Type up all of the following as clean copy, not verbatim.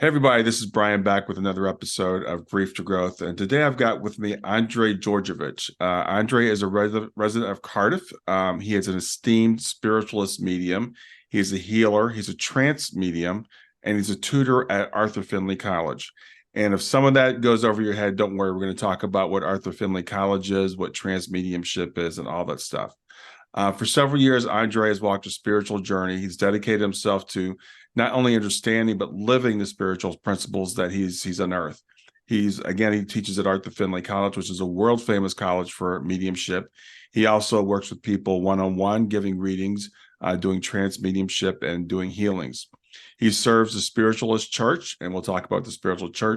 Hey everybody, this is Brian back with another episode of Grief to Growth. And today I've got with me Andre Djordjevicth. Andre is a resident of Cardiff. He is an esteemed spiritualist medium. He's a healer, he's a trance medium, and he's a tutor at Arthur Findlay College. And if some of that goes over your head, don't worry. We're going to talk about what Arthur Findlay College is, what trance mediumship is, and all that stuff. For several years, Andre has walked a spiritual journey. He's dedicated himself to not only understanding but living the spiritual principles that he's unearthed. He teaches at Arthur Findlay College, which is a world famous college for mediumship. He also works with people one-on-one, giving readings, doing trance mediumship, and doing healings. He serves the Spiritualist church, and we'll talk about the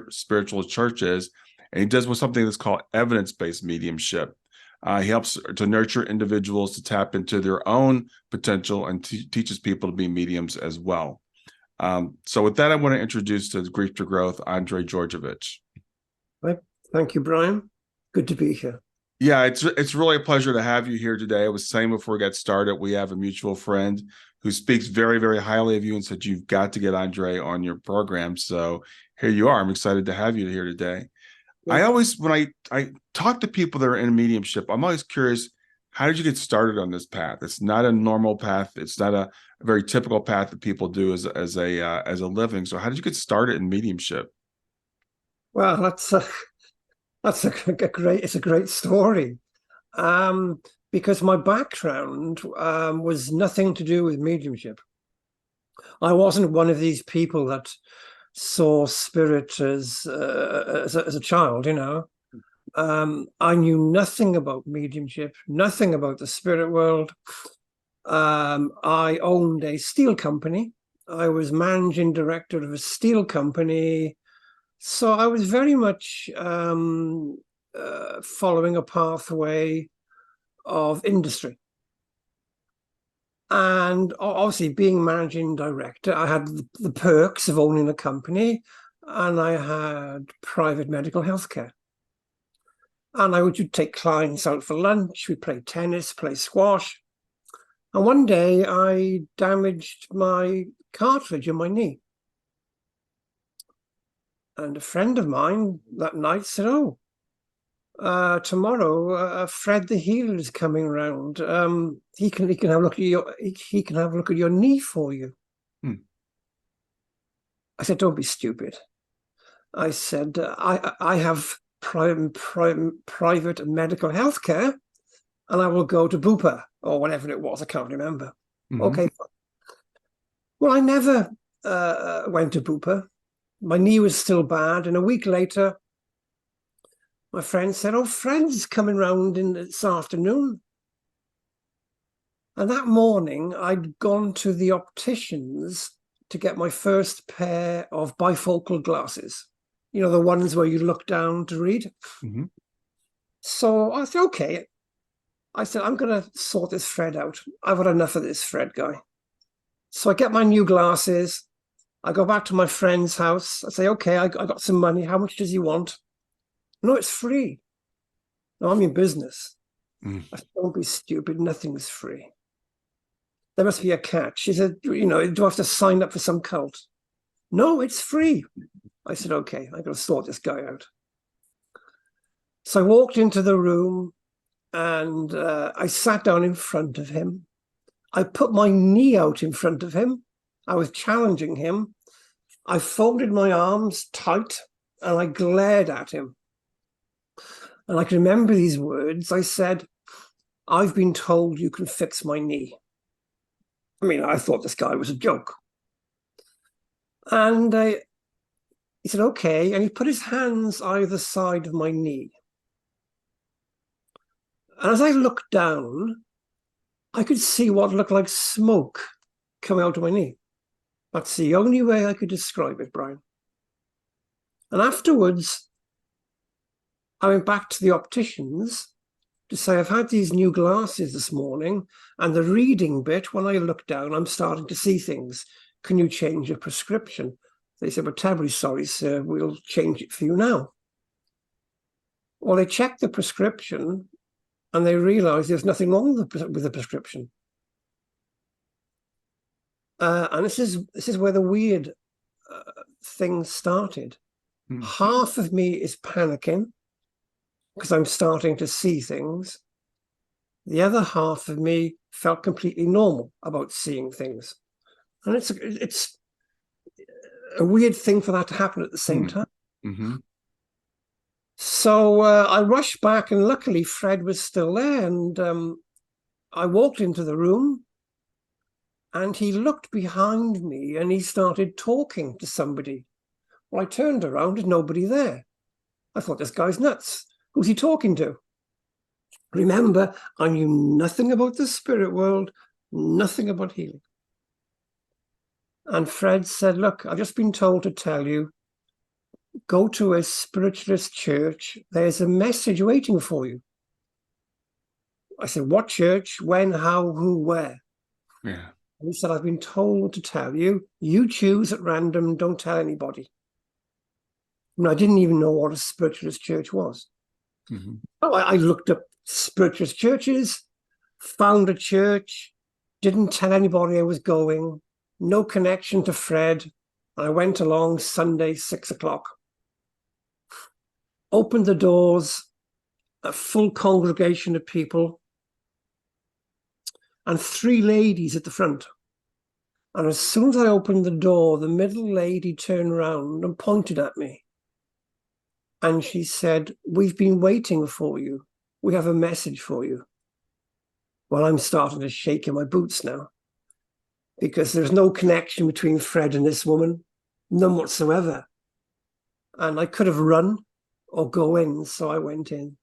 spiritualist church is, and he does with something that's called evidence-based mediumship. He helps to nurture individuals to tap into their own potential and teaches people to be mediums as well. So with that, I want to introduce to Grief to Growth, Andre Djordjevicth. Thank you, Brian. Good to be here. Yeah, it's really a pleasure to have you here today. I was saying before we got started, we have a mutual friend who speaks very, very highly of you and said you've got to get Andre on your program. So here you are. I'm excited to have you here today. I always, when I talk to people that are in mediumship, I'm always curious, how did you get started on this path? It's not a normal path. It's not a very typical path that people do as a living. So how did you get started in mediumship? Well, that's a great story. Because my background was nothing to do with mediumship. I wasn't one of these people that saw spirit as a child, you know. I knew nothing about mediumship, nothing about the spirit world. I owned a steel company. I was managing director of a steel company. So I was very much following a pathway of industry. And obviously, being managing director, I had the perks of owning a company, and I had private medical health care. And I would take clients out for lunch, we'd play tennis, play squash. And one day I damaged my cartilage in my knee. And a friend of mine that night said, "Oh, tomorrow Fred the healer is coming around. He can have a look at your knee for you." I said, "Don't be stupid." I said, I have private medical health care, and I will go to Bupa or whatever it was. I can't remember. Okay. Well, I never went to Bupa. My knee was still bad, and a week later, my friend said, "Oh, Fred's coming round this afternoon." And that morning, I'd gone to the opticians to get my first pair of bifocal glasses. You know, the ones where you look down to read. So I said, okay. I said, I'm going to sort this Fred out. I've had enough of this Fred guy. So I get my new glasses. I go back to my friend's house. I say, okay, I got some money. How much does he want? No, it's free. No, I'm in business. I said, don't be stupid. Nothing's free. There must be a catch. She said, you know, do I have to sign up for some cult? No, it's free. I said, okay, I'm going to sort this guy out. So I walked into the room and I sat down in front of him. I put my knee out in front of him. I was challenging him. I folded my arms tight and I glared at him. And I can remember these words. I said, "I've been told you can fix my knee." I mean, I thought this guy was a joke. And he said, okay. And he put his hands either side of my knee. And as I looked down, I could see what looked like smoke coming out of my knee. That's the only way I could describe it, Brian. And afterwards, I went back to the opticians to say, I've had these new glasses this morning, and the reading bit, when I look down, I'm starting to see things. Can you change your prescription? They said, "We're terribly sorry, sir. We'll change it for you now." Well, they checked the prescription, and they realized there's nothing wrong with the prescription. And this is where the weird things started. Hmm. Half of me is panicking because I'm starting to see things. The other half of me felt completely normal about seeing things. And it's a weird thing for that to happen at the same time. Mm-hmm. So I rushed back, and luckily Fred was still there. And I walked into the room, and he looked behind me, and he started talking to somebody. Well, I turned around, and nobody there. I thought, this guy's nuts. Who's he talking to? Remember, I knew nothing about the spirit world, nothing about healing. And Fred said, look, I've just been told to tell you, go to a spiritualist church. There's a message waiting for you. I said, what church? When? How? Who? Where? Yeah. And he said, I've been told to tell you. You choose at random. Don't tell anybody. And I didn't even know what a spiritualist church was. Mm-hmm. Oh, I looked up spiritualist churches, found a church, didn't tell anybody I was going, no connection to Fred. I went along Sunday, 6 o'clock. Opened the doors, a full congregation of people, and 3 ladies at the front. And as soon as I opened the door, the middle lady turned around and pointed at me. And she said, we've been waiting for you. We have a message for you. Well, I'm starting to shake in my boots now, because there's no connection between Fred and this woman, none whatsoever. And I could have run or go in, so I went in.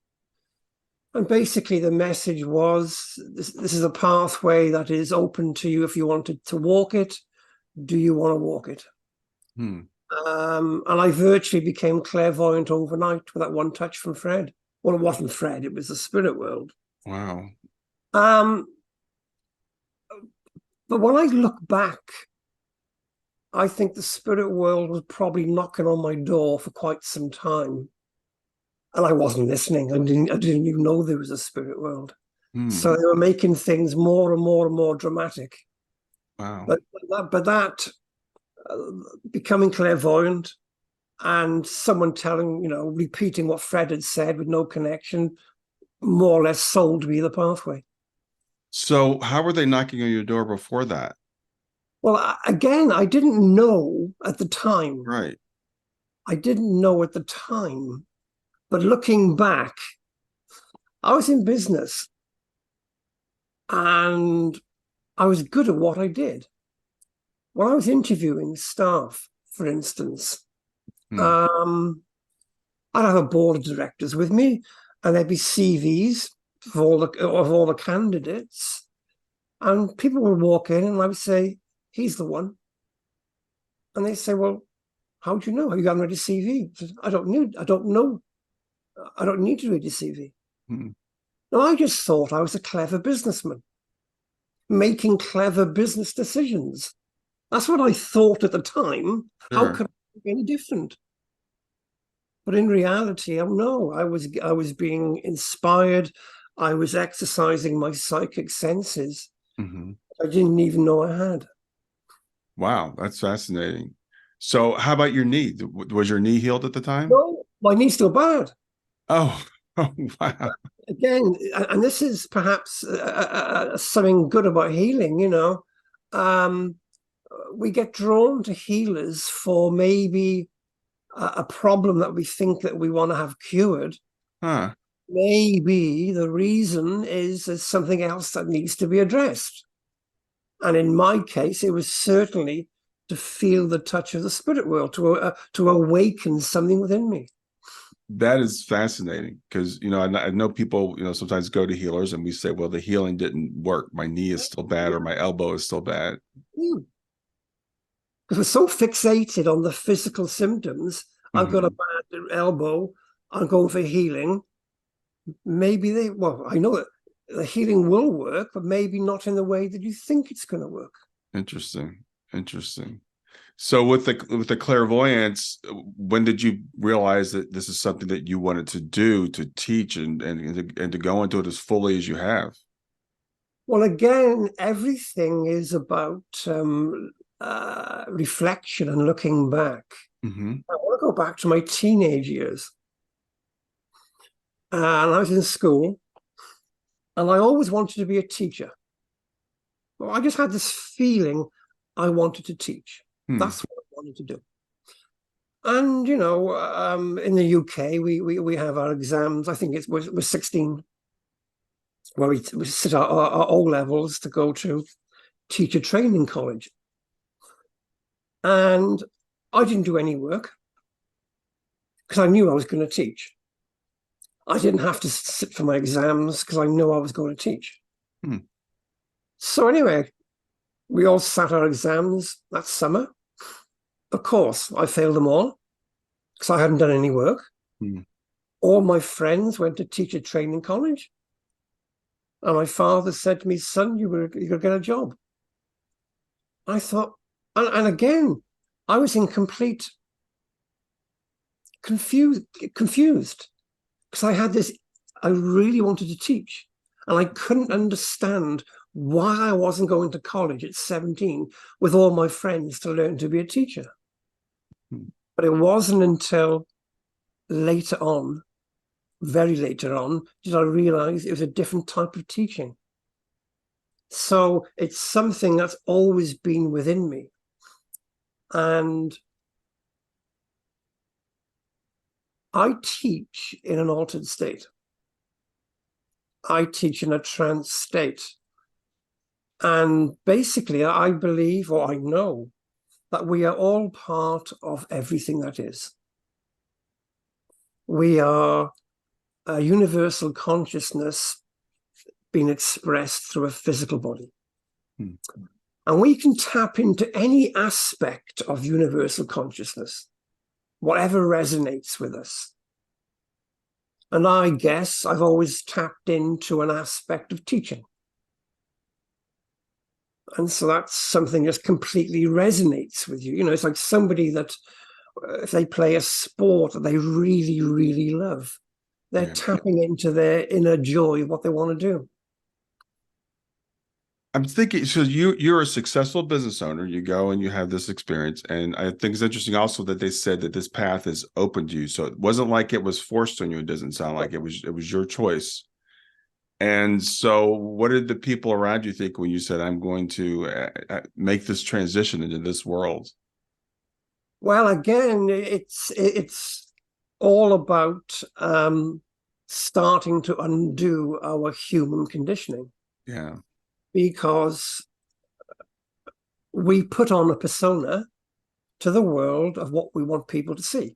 And basically the message was, this is a pathway that is open to you if you wanted to walk it. Do you want to walk it? Hmm. And I virtually became clairvoyant overnight with that one touch from Fred. Well, it wasn't Fred, it was the spirit world. Wow. But when I look back, I think the spirit world was probably knocking on my door for quite some time. And I wasn't listening. I didn't even know there was a spirit world. Hmm. So they were making things more and more and more dramatic. Wow. But that becoming clairvoyant and someone telling, repeating what Fred had said with no connection, more or less sold me the pathway. So how were they knocking on your door before that? Well, again, I didn't know at the time. Right. I didn't know at the time. But looking back, I was in business and I was good at what I did. When I was interviewing staff, for instance, I'd have a board of directors with me, and there'd be CVs of all the candidates, and people would walk in, and I would say, "He's the one," and they say, "Well, how do you know? Have you got ready CV?" I said, I don't know. I don't need to read your CV. No, I just thought I was a clever businessman, making clever business decisions. That's what I thought at the time. Sure. How could I be any different? But in reality, oh no, I was being inspired. I was exercising my psychic senses. Mm-hmm. I didn't even know I had. Wow, that's fascinating. So how about your knee? Was your knee healed at the time? No, my knee's still bad. Oh, oh wow. Again, and this is perhaps something good about healing, we get drawn to healers for maybe a problem that we think that we want to have cured. Huh. Maybe the reason is there's something else that needs to be addressed. And in my case, it was certainly to feel the touch of the spirit world, to awaken something within me. That is fascinating because, I know people, sometimes go to healers and we say, well, the healing didn't work. My knee is still bad or my elbow is still bad. Because we're so fixated on the physical symptoms. I've got a bad elbow. I'm going for healing. Maybe I know that the healing will work, but maybe not in the way that you think it's going to work. Interesting. So with the clairvoyance, when did you realize that this is something that you wanted to do, to teach and to go into it as fully as you have? Well, again, everything is about reflection and looking back, Mm-hmm. I want to go back to my teenage years. And I was in school, and I always wanted to be a teacher. Well, I just had this feeling I wanted to teach. That's what I wanted to do. And, you know, in the UK, we have our exams. I think we're 16, where we sit our O levels to go to teacher training college. And I didn't do any work because I knew I was going to teach. I didn't have to sit for my exams because I knew I was going to teach. So anyway, we all sat our exams that summer. Of course, I failed them all because I hadn't done any work. All my friends went to teacher training college. And my father said to me, son, you're going to get a job. I thought, and again, I was in complete confused because I had this, I really wanted to teach. And I couldn't understand why I wasn't going to college at 17 with all my friends to learn to be a teacher. But it wasn't until later on, very later on, did I realize it was a different type of teaching. So it's something that's always been within me. And I teach in an altered state. I teach in a trance state. And basically, I believe, or I know, that we are all part of everything that is. We are a universal consciousness being expressed through a physical body. And we can tap into any aspect of universal consciousness, whatever resonates with us. And I guess I've always tapped into an aspect of teaching. And so that's something that completely resonates with you. You know, it's like somebody that, if they play a sport that they really, really love, they're tapping into their inner joy of what they want to do. I'm thinking, so you're a successful business owner. You go and you have this experience, and I think it's interesting also that they said that this path is open to you. So it wasn't like it was forced on you. It doesn't sound like it was your choice. And so, what did the people around you think when you said, "I'm going to make this transition into this world"? Well, again, it's all about starting to undo our human conditioning. Yeah. Because we put on a persona to the world of what we want people to see.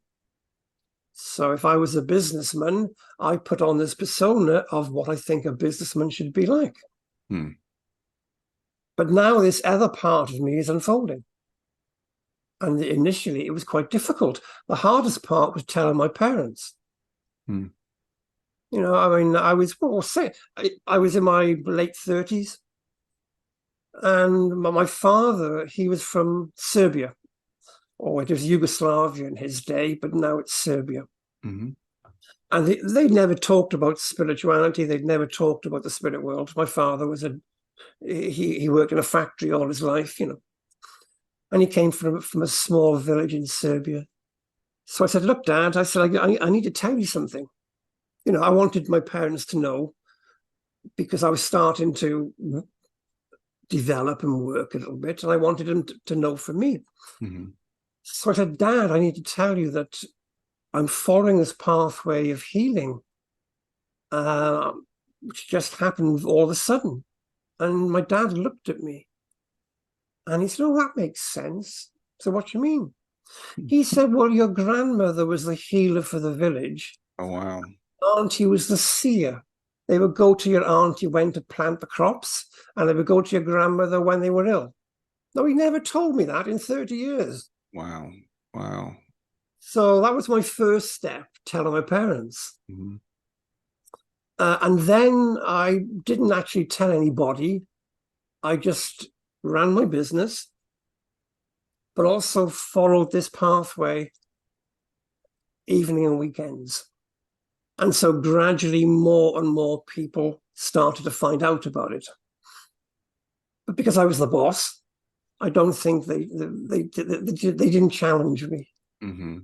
So if I was a businessman, I put on this persona of what I think a businessman should be like. But now this other part of me is unfolding. And initially, it was quite difficult. The hardest part was telling my parents. You know, I mean, I was in my late 30s. And my father, he was from Serbia, or it was Yugoslavia in his day, but now it's Serbia. And they never talked about spirituality. They'd never talked about the spirit world. My father was he worked in a factory all his life, you know, and he came from a small village in Serbia. So I said, look, Dad, I said, I need to tell you something. You know, I wanted my parents to know because I was starting to develop and work a little bit, and I wanted them to know from me. So I said, Dad, I need to tell you that I'm following this pathway of healing, which just happened all of a sudden. And my dad looked at me and he said, oh, that makes sense. So what do you mean? He said, well, your grandmother was the healer for the village. Oh, wow. Auntie was the seer. They would go to your auntie when to plant the crops, and they would go to your grandmother when they were ill. No, he never told me that in 30 years. Wow. Wow. So that was my first step, telling my parents. And then I didn't actually tell anybody. I just ran my business, but also followed this pathway evening and weekends. And so gradually more and more people started to find out about it. But because I was the boss, I don't think they didn't challenge me. Mm-hmm.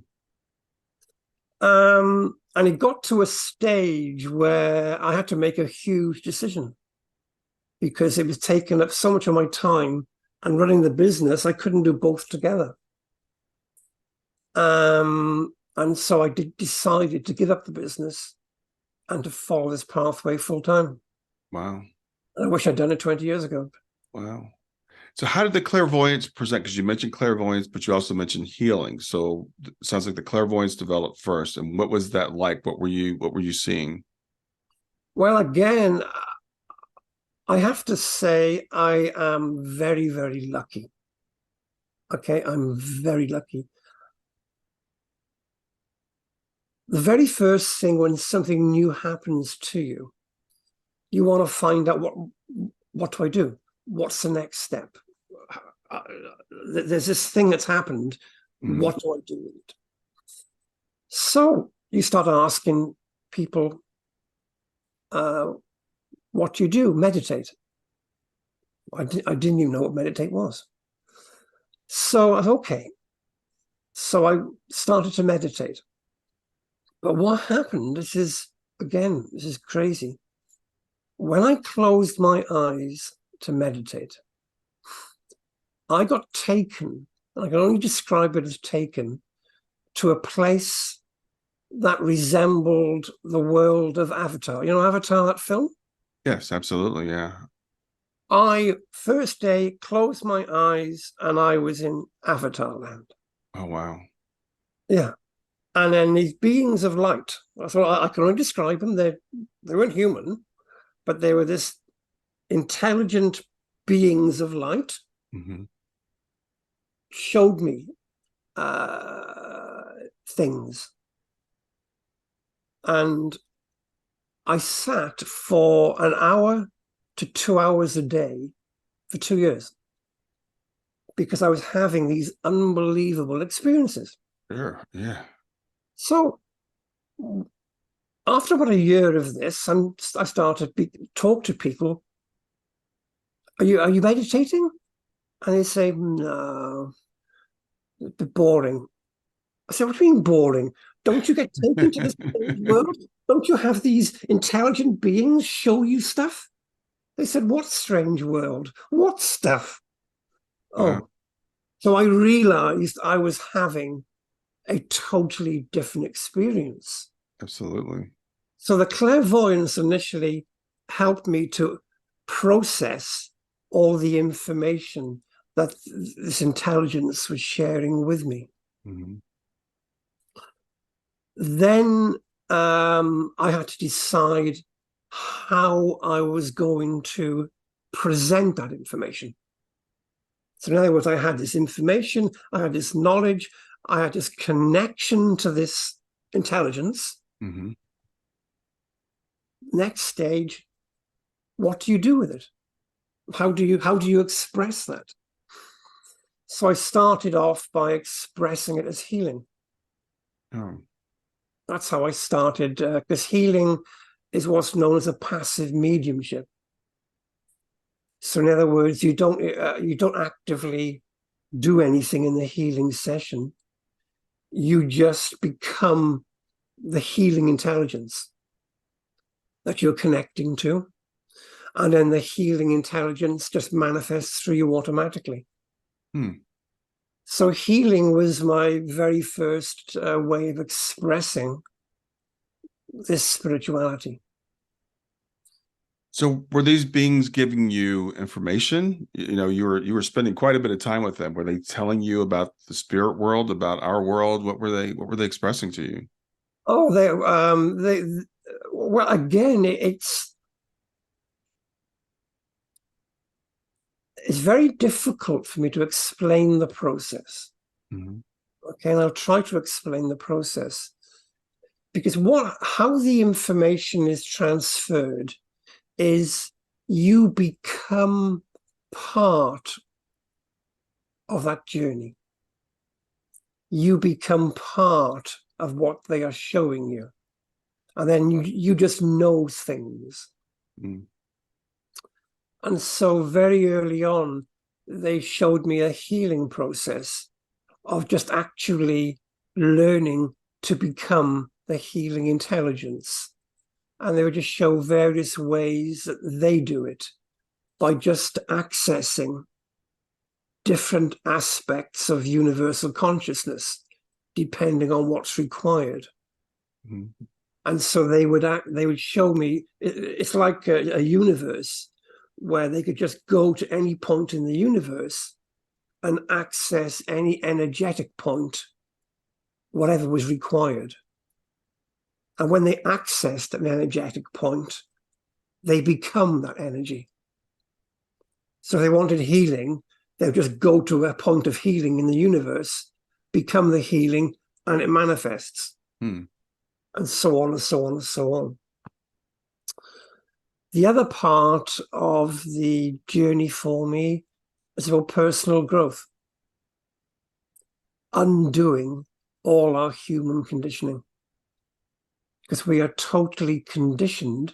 And it got to a stage where I had to make a huge decision because it was taking up so much of my time, and running the business, I couldn't do both together. And so I decided to give up the business and to follow this pathway full time. Wow. I wish I'd done it 20 years ago. Wow. So how did the clairvoyance present? Because you mentioned clairvoyance, but you also mentioned healing. So it sounds like the clairvoyance developed first. And what was that like? What were you seeing? Well, again, I have to say I am very, very lucky. Okay, I'm very lucky. The very first thing when something new happens to you, you want to find out what do I do? What's the next step? There's this thing that's happened. Mm-hmm. What do I do with it? So you start asking people, what do you do? Meditate. I didn't even know what meditate was. So I thought, okay. So I started to meditate. But what happened, this is crazy. When I closed my eyes to meditate, I got taken, and I can only describe it as taken, to a place that resembled the world of Avatar. You know Avatar, that film? Yes, absolutely. Yeah. I, first day, closed my eyes and I was in Avatar land. Oh, wow. Yeah. And then these beings of light, so I can only describe them. They weren't human, but they were this intelligent beings of light. Mm-hmm. Showed me things. And I sat for an hour to 2 hours a day for 2 years because I was having these unbelievable experiences. Sure. Yeah. So after about a year of this, I started to talk to people. Are you meditating? And they say, no, it's boring. I said, what do you mean boring? Don't you get taken to this world? Don't you have these intelligent beings show you stuff? They said, what strange world? What stuff? Wow. Oh, so I realized I was having a totally different experience. Absolutely. So the clairvoyance initially helped me to process all the information that this intelligence was sharing with me. Mm-hmm. Then I had to decide how I was going to present that information. So in other words, I had this information, I had this knowledge, I had this connection to this intelligence. Mm-hmm. Next stage, what do you do with it? How do you express that? So I started off by expressing it as healing. Oh. That's how I started, because healing is what's known as a passive mediumship. So in other words, you don't actively do anything in the healing session. You just become the healing intelligence that you're connecting to. And then the healing intelligence just manifests through you automatically. Hmm. So healing was my very first way of expressing this spirituality. So were these beings giving you information? You know, you were spending quite a bit of time with them. Were they telling you about the spirit world, about our world? What were they expressing to you? Oh, well, again, it's very difficult for me to explain the process. Mm-hmm. Okay, and I'll try to explain the process because how the information is transferred is you become part of that journey. You become part of what they are showing you. And then you just know things. Mm. And so very early on, they showed me a healing process of just actually learning to become the healing intelligence. And they would just show various ways that they do it by just accessing different aspects of universal consciousness, depending on what's required. Mm-hmm. And so they would show me, it's like a universe where they could just go to any point in the universe and access any energetic point, whatever was required. And when they accessed an energetic point, they become that energy. So if they wanted healing, they would just go to a point of healing in the universe, become the healing, and it manifests. And so on and so on and so on. The other part of the journey for me is about personal growth, undoing all our human conditioning, because we are totally conditioned.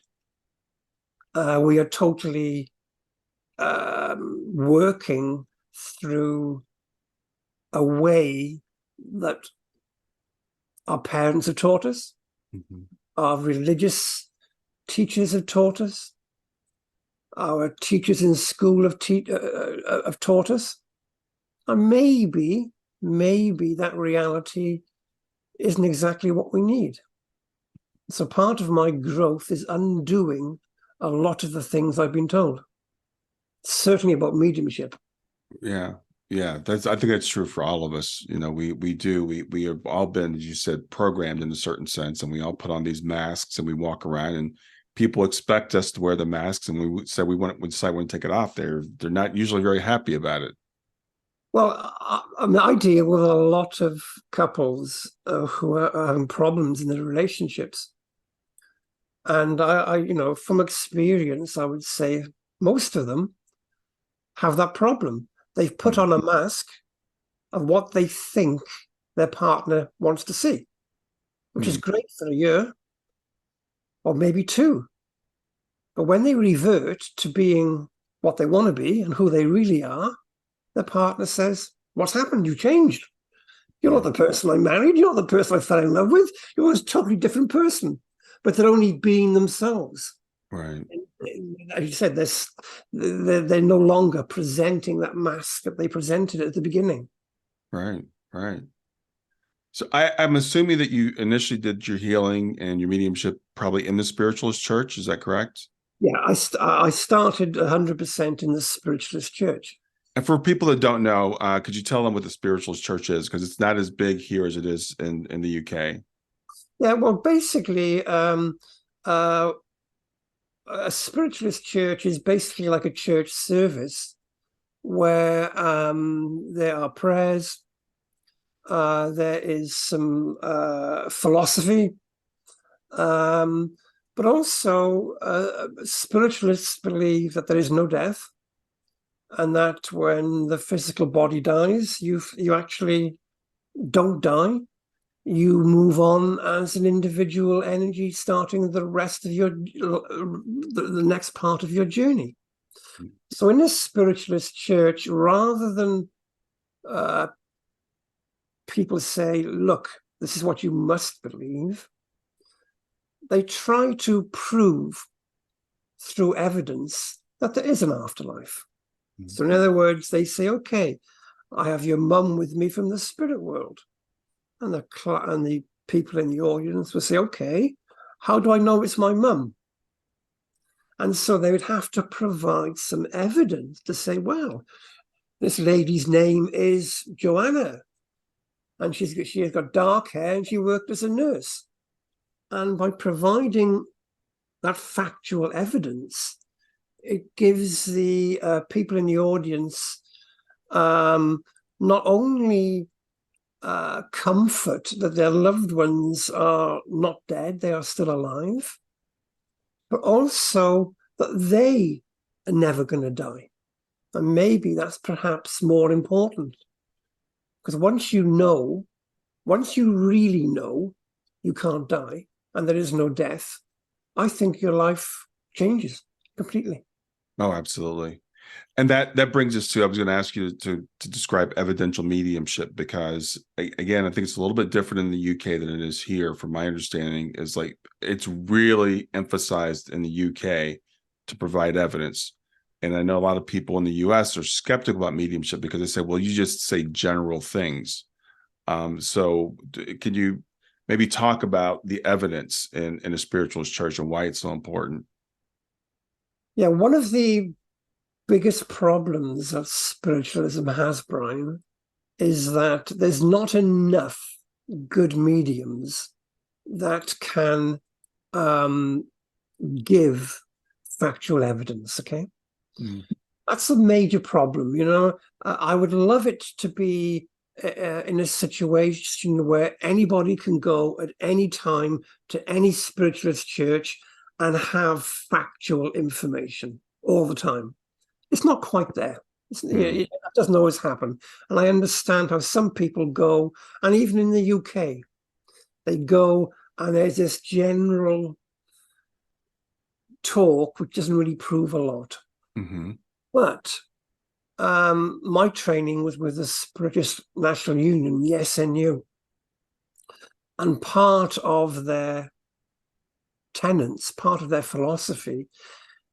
We are totally working through a way that our parents have taught us, our religious teachers have taught us, our teachers in school have taught us, and maybe that reality isn't exactly what we need. So part of my growth is undoing a lot of the things I've been told, certainly about mediumship. Yeah. I think that's true for all of us. You know, we have all been, as you said, programmed in a certain sense, and we all put on these masks and we walk around, and people expect us to wear the masks, and we say we decide we want to take it off. They're not usually very happy about it. Well, I deal with a lot of couples who are having problems in their relationships, and I, from experience, I would say most of them have that problem. They've put on a mask of what they think their partner wants to see, which is great for a year or maybe 2. But when they revert to being what they want to be and who they really are, their partner says, "What's happened? You changed. You're not the person I married. You're not the person I fell in love with. You're a totally different person." But they're only being themselves. Right. As you said, they're no longer presenting that mask that they presented at the beginning. Right. So I'm assuming that you initially did your healing and your mediumship probably in the Spiritualist church. Is that correct? Yeah, I started 100% in the Spiritualist church. And for people that don't know, could you tell them what the Spiritualist church is? Because it's not as big here as it is in the UK. Yeah, well, basically, a Spiritualist church is basically like a church service where there are prayers, there is some philosophy, but also spiritualists believe that there is no death, and that when the physical body dies, you actually don't die. You move on as an individual energy, starting the rest of the next part of your journey. So in a Spiritualist church, rather than people say, "Look, this is what you must believe," they try to prove through evidence that there is an afterlife. So in other words, they say, "Okay, I have your mum with me from the spirit world." And the people in the audience will say, "Okay, how do I know it's my mum?" And so they would have to provide some evidence to say, "Well, this lady's name is Joanna, and she has got dark hair, and she worked as a nurse." And by providing that factual evidence, it gives the people in the audience not only comfort that their loved ones are not dead, they are still alive, but also that they are never going to die. And maybe that's perhaps more important, because once you really know you can't die and there is no death, I think your life changes completely. Oh, absolutely. And that brings us to, I was going to ask you to describe evidential mediumship, because again, I think it's a little bit different in the UK than it is here. From my understanding, is like it's really emphasized in the UK to provide evidence. And I know a lot of people in the US are skeptical about mediumship because they say, well, you just say general things. So can you maybe talk about the evidence in a spiritualist church and why it's so important? Yeah, one of the biggest problems that spiritualism has, Brian, is that there's not enough good mediums that can give factual evidence, okay? That's a major problem, you know. I would love it to be in a situation where anybody can go at any time to any spiritualist church and have factual information all the time. It's not quite there. It doesn't always happen. And I understand how some people go, and even in the UK, they go and there's this general talk which doesn't really prove a lot. But my training was with the British National Union, the SNU. And part of their tenets, part of their philosophy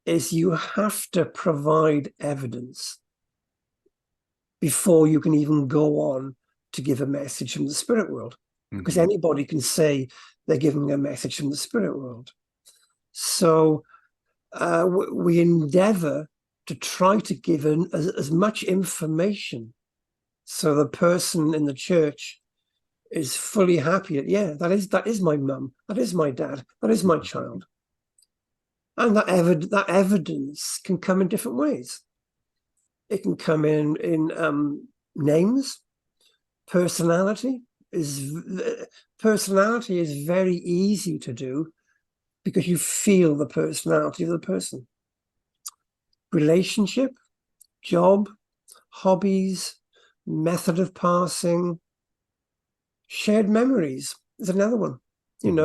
is you have to provide evidence before you can even go on to give a message from the spirit world. Because anybody can say they're giving a message from the spirit world. So we endeavor to try to give as much information so the person in the church is fully happy. Yeah, that is my mum, that is my dad, that is my child. And that evidence can come in different ways. It can come in names. Personality is very easy to do because you feel the personality of the person. Relationship, job, hobbies, method of passing, shared memories is another one. And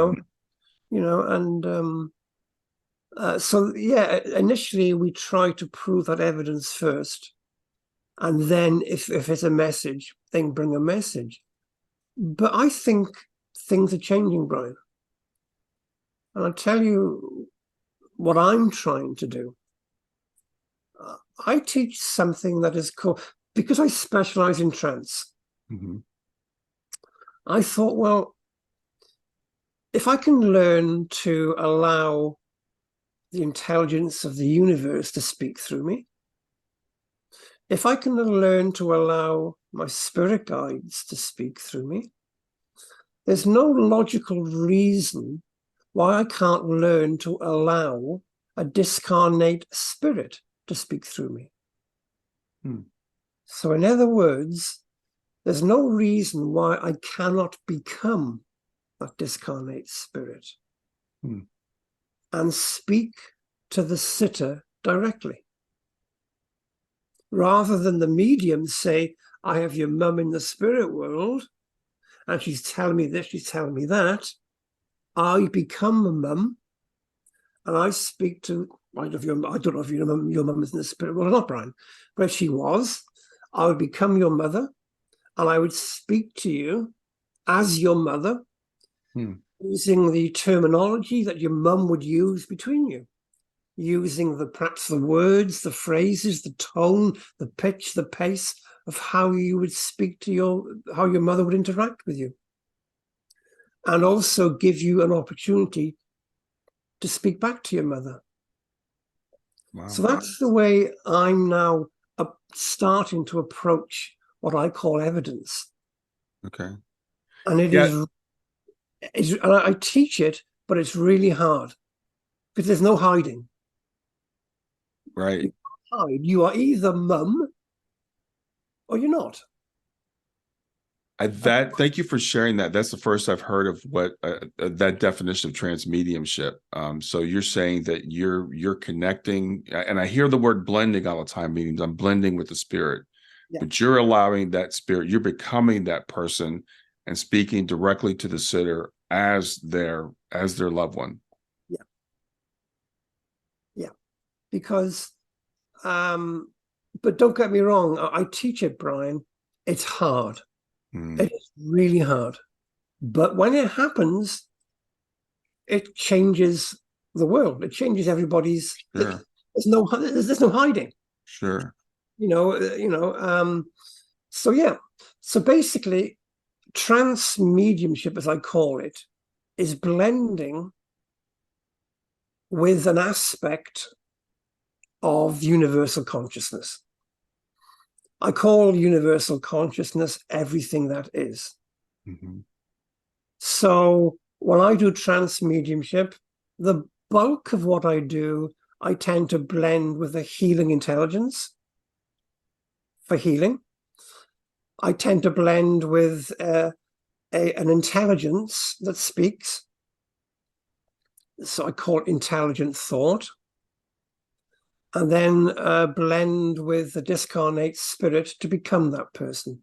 so yeah, initially we try to prove that evidence first, and then if it's a message, then bring a message. But I think things are changing, Brian, and I'll tell you what I'm trying to do. I teach something that is called, because I specialize in trance, I thought, well, if I can learn to allow the intelligence of the universe to speak through me, if I can learn to allow my spirit guides to speak through me, there's no logical reason why I can't learn to allow a discarnate spirit to speak through me. So in other words, there's no reason why I cannot become that discarnate spirit and speak to the sitter directly. Rather than the medium say, I have your mum in the spirit world, and she's telling me this, she's telling me that, I become a mum, and I speak to, I don't know if your mum is in the spirit world or not, Brian, but if she was, I would become your mother, and I would speak to you as your mother, using the terminology that your mum would use between you, using perhaps the words, the phrases, the tone, the pitch, the pace of how you would speak to how your mother would interact with you. And also give you an opportunity to speak back to your mother. Wow. So that's the way I'm now starting to approach what I call evidence. Okay. And and I teach it, but it's really hard because there's no hiding. Right. You can't hide. You are either mum or you're not. Thank you for sharing that. That's the first I've heard of what that definition of trance mediumship. So you're saying that you're connecting, and I hear the word blending all the time. Meaning I'm blending with the spirit, but you're allowing that spirit. You're becoming that person and speaking directly to the sitter as their loved one. Yeah, because But don't get me wrong, I teach it, Brian. It's hard. It is really hard. But when it happens, it changes the world. It changes everybody's. Sure. There's no hiding. Sure. So yeah. So basically, trance mediumship, as I call it, is blending with an aspect of universal consciousness. I call universal consciousness everything that is. Mm-hmm. So when I do trance mediumship, the bulk of what I do, I tend to blend with a healing intelligence for healing. I tend to blend with an intelligence that speaks. So I call it intelligent thought. And then blend with the discarnate spirit to become that person.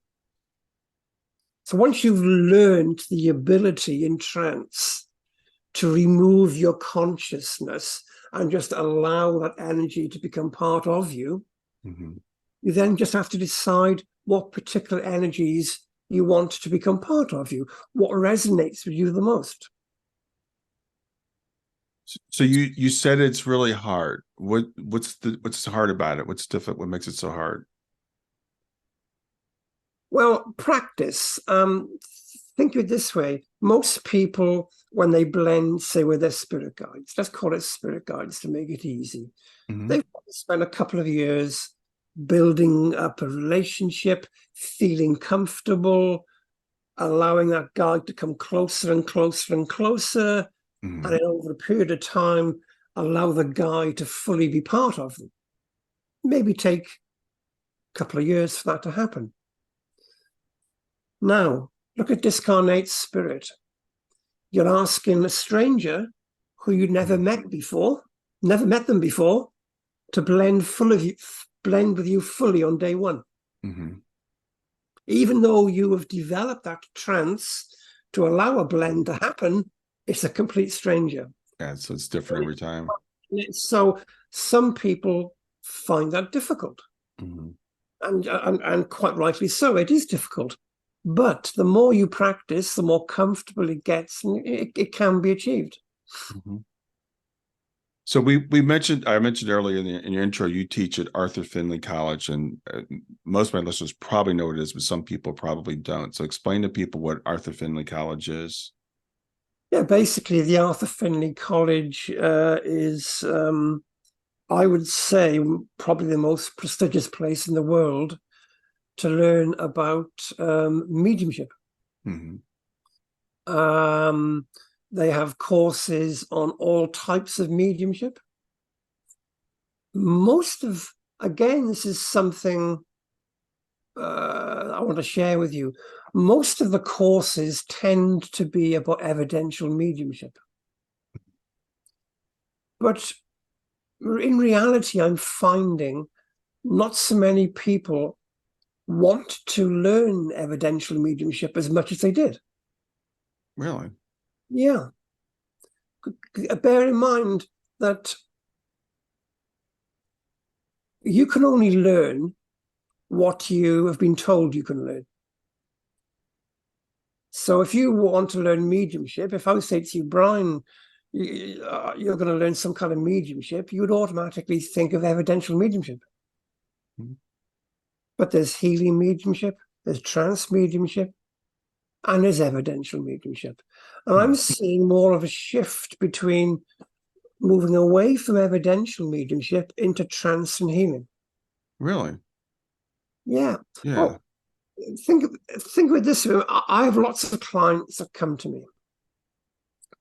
So once you've learned the ability in trance to remove your consciousness and just allow that energy to become part of you, Mm-hmm. you then just have to decide what particular energies you want to become part of you, what resonates with you the most. So you said it's really hard. What's hard about it? What's difficult? What makes it so hard? Well, practice. Think of it this way. Most people, when they blend, say, with their spirit guides, let's call it spirit guides to make it easy. Mm-hmm. They've spent a couple of years building up a relationship, feeling comfortable, allowing that guide to come closer and closer and closer. Mm-hmm. And then over a period of time, allow the guide to fully be part of them. Maybe take a couple of years for that to happen. Now, look at discarnate spirit. You're asking a stranger who you'd never met before, never met them before, to blend with you fully on day one. Mm-hmm. Even though you have developed that trance to allow a blend to happen, it's a complete stranger. Yeah, so it's different every time. So some people find that difficult. Mm-hmm. And quite rightly so, it is difficult. But the more you practice, the more comfortable it gets, and it can be achieved. Mm-hmm. So I mentioned earlier in your intro, you teach at Arthur Findlay College, and most of my listeners probably know what it is, but some people probably don't. So explain to people what Arthur Findlay College is. Yeah, basically the Arthur Findlay College is, I would say, probably the most prestigious place in the world to learn about mediumship. Mm-hmm. They have courses on all types of mediumship. Again, this is something I want to share with you. Most of the courses tend to be about evidential mediumship. But in reality, I'm finding not so many people want to learn evidential mediumship as much as they did. Really? Yeah. Bear in mind that you can only learn what you have been told you can learn. So if you want to learn mediumship, if I say to you, Brian, you're going to learn some kind of mediumship, you would automatically think of evidential mediumship. Mm-hmm. But there's healing mediumship, there's trance mediumship, and there's evidential mediumship. And I'm seeing more of a shift between moving away from evidential mediumship into trance and healing. Really? Yeah. Yeah. Well, think of it this way. I have lots of clients that come to me,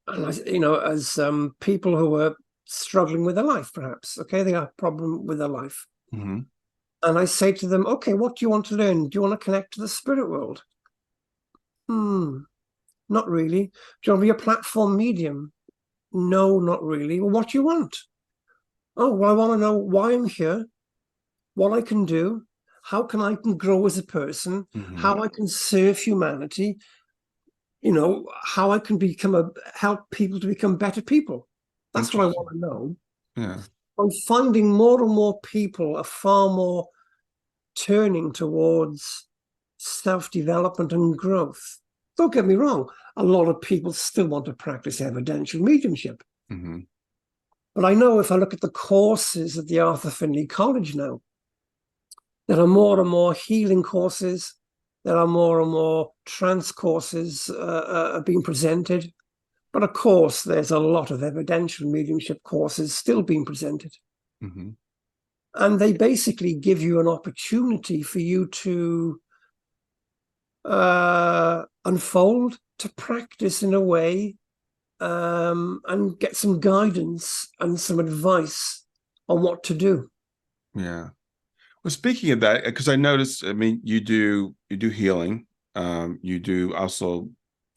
and as people who are struggling with their life, perhaps. Okay, they have a problem with their life, mm-hmm. and I say to them, "Okay, what do you want to learn? Do you want to connect to the spirit world?" Not really. Do you want to be a platform medium? No, not really. Well, what do you want? Oh, well, I want to know why I'm here, what I can do, how I can grow as a person, Mm-hmm. how I can serve humanity, how I can help people to become better people. That's what I want to know. Yeah. I'm finding more and more people are far more turning towards self-development and growth. Don't get me wrong, a lot of people still want to practice evidential mediumship. Mm-hmm. But I know if I look at the courses at the Arthur Findlay College now, there are more and more healing courses. There are more and more trance courses being presented. But of course, there's a lot of evidential mediumship courses still being presented. Mm-hmm. And they basically give you an opportunity for you to unfold, to practice in a way, and get some guidance and some advice on what to do. Yeah. Well, speaking of that, because I noticed, I mean, you do healing, you do also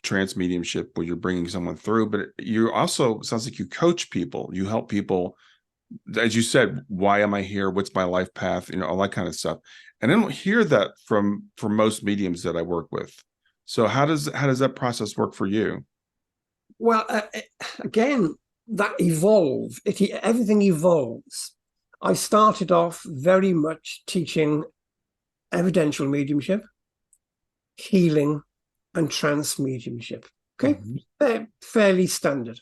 trance mediumship where you're bringing someone through, but you also, sounds like you coach people, you help people, as you said, why am I here? What's my life path? You know, all that kind of stuff. And I don't hear that from most mediums that I work with. So how does that process work for you? Well, again, that evolved. Everything evolves. I started off very much teaching evidential mediumship, healing, and trance mediumship. Okay, mm-hmm. Fairly standard.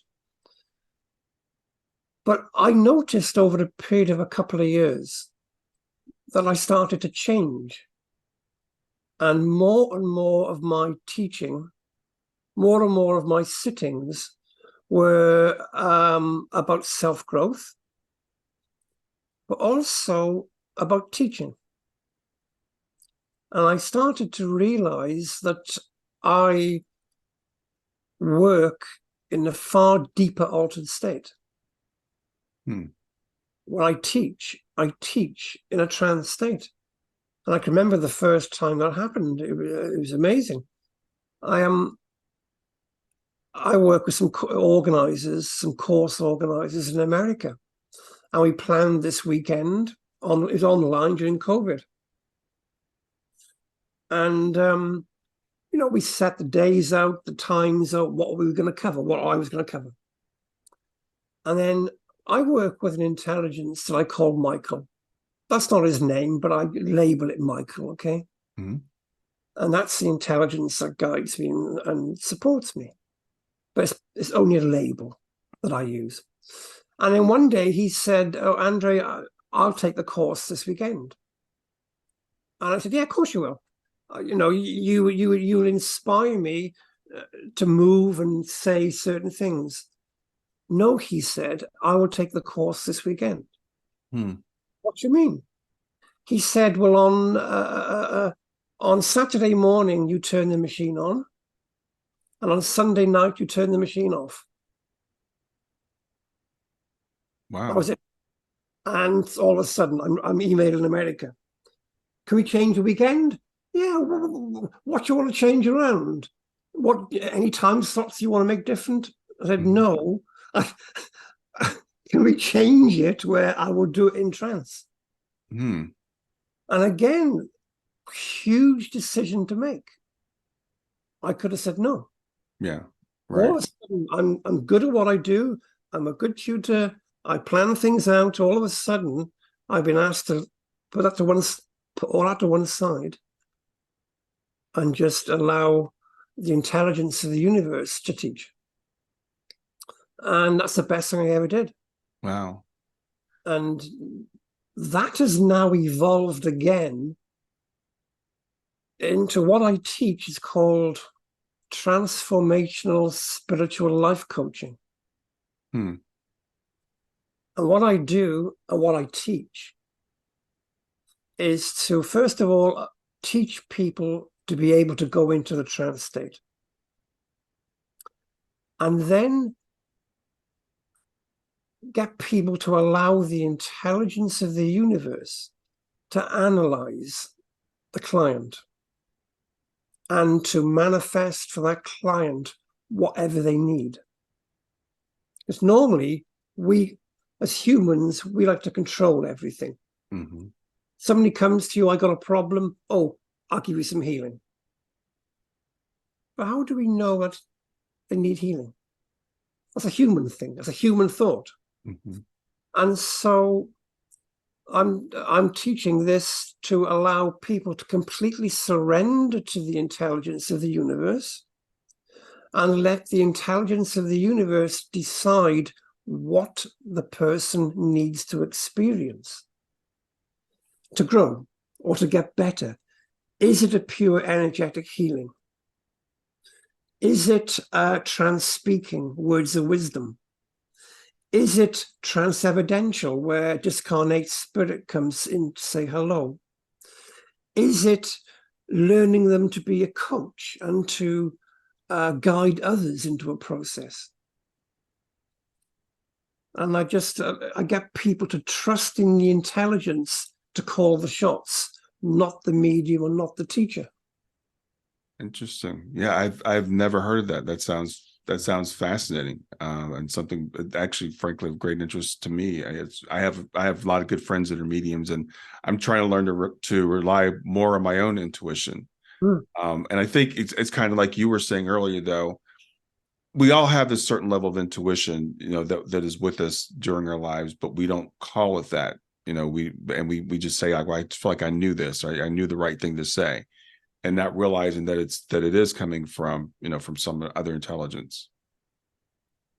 But I noticed over a period of a couple of years that I started to change. And more of my teaching, more and more of my sittings were about self-growth, but also about teaching. And I started to realize that I work in a far deeper altered state. When I teach in a trance state. And I can remember the first time that happened. It was amazing. I work with some organizers, some course organizers in America. And we planned this weekend, it was online during COVID. And, you know, we set the days out, the times out, what we were going to cover, what I was going to cover. And then I work with an intelligence that I call Michael. That's not his name, but I label it Michael, okay? Mm-hmm. And that's the intelligence that guides me and supports me. But it's only a label that I use. And then one day he said, "Oh, Andre, I'll take the course this weekend." And I said, "Yeah, of course you will. You know, you'll inspire me to move and say certain things." "No," he said, "I will take the course this weekend." "What do you mean?" He said, "Well, on Saturday morning, you turn the machine on. And on Sunday night, you turn the machine off." Wow. That was it. And all of a sudden, I'm emailing America. "Can we change the weekend?" "Yeah, what do you want to change around? Any time slots you want to make different?" I said, "No. Can we change it where I will do it in trance?" And again, huge decision to make. I could have said no. Yeah, right. All of a sudden, I'm good at what I do. I'm a good tutor. I plan things out. All of a sudden, I've been asked to put all that to one side and just allow the intelligence of the universe to teach. And that's the best thing I ever did. Wow. And that has now evolved again into what I teach is called transformational spiritual life coaching. And what I do and what I teach is to, first of all, teach people to be able to go into the trance state. And then get people to allow the intelligence of the universe to analyze the client and to manifest for that client whatever they need. Because normally, we, as humans, we like to control everything. Somebody comes to you, "I got a problem." "Oh, I'll give you some healing." But how do we know that they need healing? That's a human thing. That's a human thought. And so I'm teaching this to allow people to completely surrender to the intelligence of the universe and let the intelligence of the universe decide what the person needs to experience to grow or to get better. Is it a pure energetic healing? Is it trance-speaking, words of wisdom? Is it trance-evidential, where discarnate spirit comes in to say hello? Is it learning them to be a coach and to guide others into a process? And I get people to trust in the intelligence to call the shots, not the medium or not the teacher. Interesting. Yeah, I've never heard of that. That sounds fascinating, and something actually, frankly, of great interest to me. I have a lot of good friends that are mediums, and I'm trying to learn to rely more on my own intuition. And I think it's kind of like you were saying earlier, though. We all have this certain level of intuition, that is with us during our lives, but we don't call it that. We just say, like, well, I feel like I knew this, or I knew the right thing to say, and not realizing that it is coming from from some other intelligence.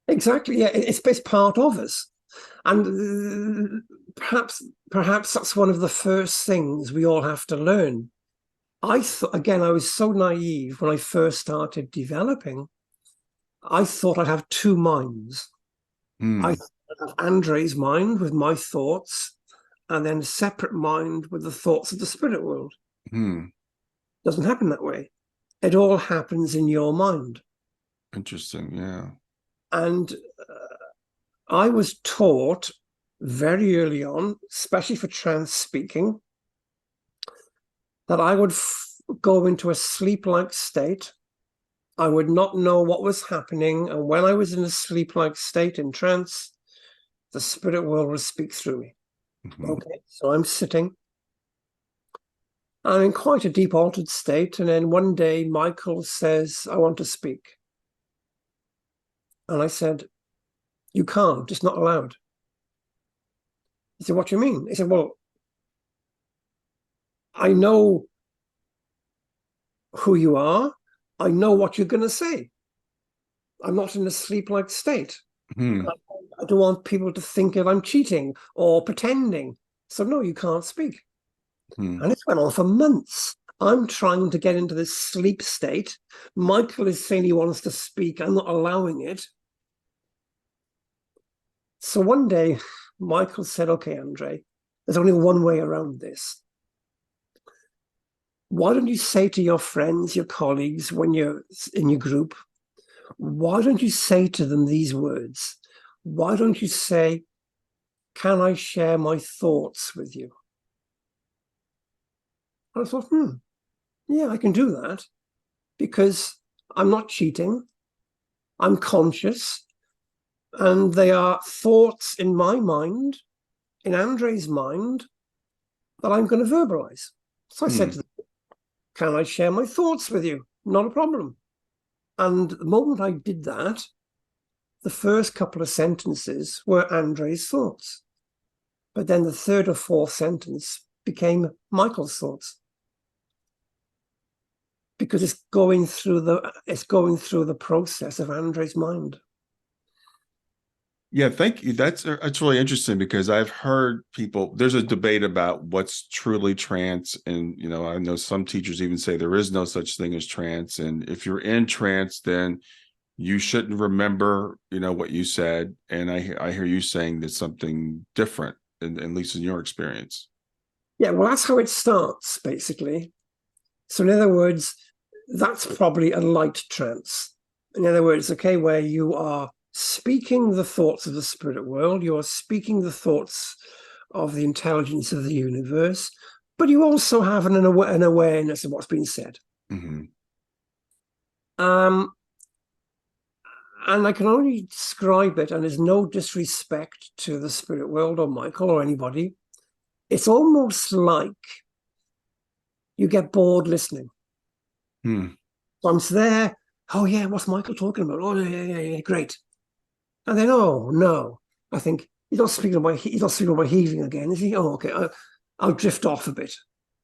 Exactly. Yeah, it's part of us, and perhaps that's one of the first things we all have to learn. I was so naive when I first started developing. I thought I'd have two minds. I thought I'd have Andrej's mind with my thoughts, and then a separate mind with the thoughts of the spirit world. Doesn't happen that way. It all happens in your mind. Interesting. Yeah. And I was taught very early on, especially for trance speaking, that I would go into a sleep-like state. I would not know what was happening. And when I was in a sleep-like state in trance, the spirit world would speak through me. Okay, so I'm sitting. I'm in quite a deep altered state. And then one day, Michael says, I want to speak. And I said, you can't, it's not allowed. He said, what do you mean? He said, well, I know who you are. I know what you're going to say. I'm not in a sleep-like state. I don't want people to think that I'm cheating or pretending. So no, you can't speak. And it went on for months. I'm trying to get into this sleep state. Michael is saying he wants to speak. I'm not allowing it. So one day, Michael said, okay, Andre, there's only one way around this. Why don't you say to your friends, your colleagues, when you're in your group, why don't you say to them these words? Why don't you say, can I share my thoughts with you? And I thought, yeah, I can do that because I'm not cheating. I'm conscious. And they are thoughts in my mind, in Andrej's mind, that I'm going to verbalize. So I said to them, can I share my thoughts with you? Not a problem. And the moment I did that, the first couple of sentences were Andrej's thoughts. But then the third or fourth sentence became Michael's thoughts. Because it's going through the process of Andrej's mind. Yeah, thank you. That's really interesting because I've heard people, there's a debate about what's truly trance. And, I know some teachers even say there is no such thing as trance. And if you're in trance, then you shouldn't remember, what you said. And I hear you saying there's something different, at least in your experience. Yeah, well, that's how it starts, basically. So in other words, that's probably a light trance. In other words, okay, where you are speaking the thoughts of the spirit world, you are speaking the thoughts of the intelligence of the universe, but you also have an awareness of what's been said. And I can only describe it, and there's no disrespect to the spirit world or Michael or anybody. It's almost like you get bored listening. So I'm there, oh yeah, what's Michael talking about? Oh yeah, great. And then, oh no, I think, he's not speaking about healing again, is he? Oh, okay. I'll drift off a bit.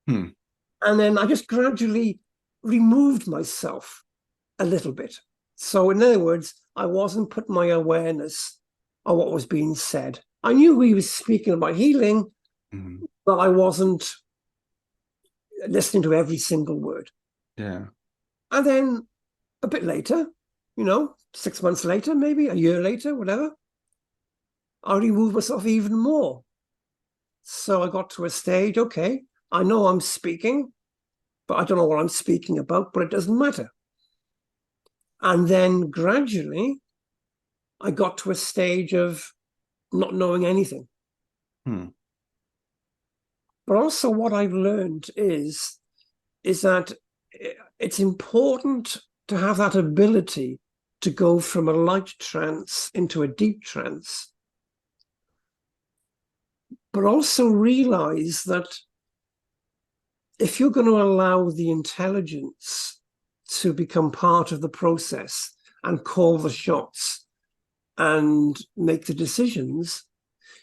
Hmm. And then I just gradually removed myself a little bit. So in other words, I wasn't putting my awareness on what was being said. I knew he was speaking about healing, but I wasn't listening to every single word. Yeah. And then a bit later, 6 months later, maybe a year later, whatever, I removed myself even more. So I got to a stage, okay, I know I'm speaking, but I don't know what I'm speaking about, but it doesn't matter. And then gradually, I got to a stage of not knowing anything. But also what I've learned is that it's important to have that ability to go from a light trance into a deep trance, but also realize that if you're going to allow the intelligence to become part of the process and call the shots and make the decisions,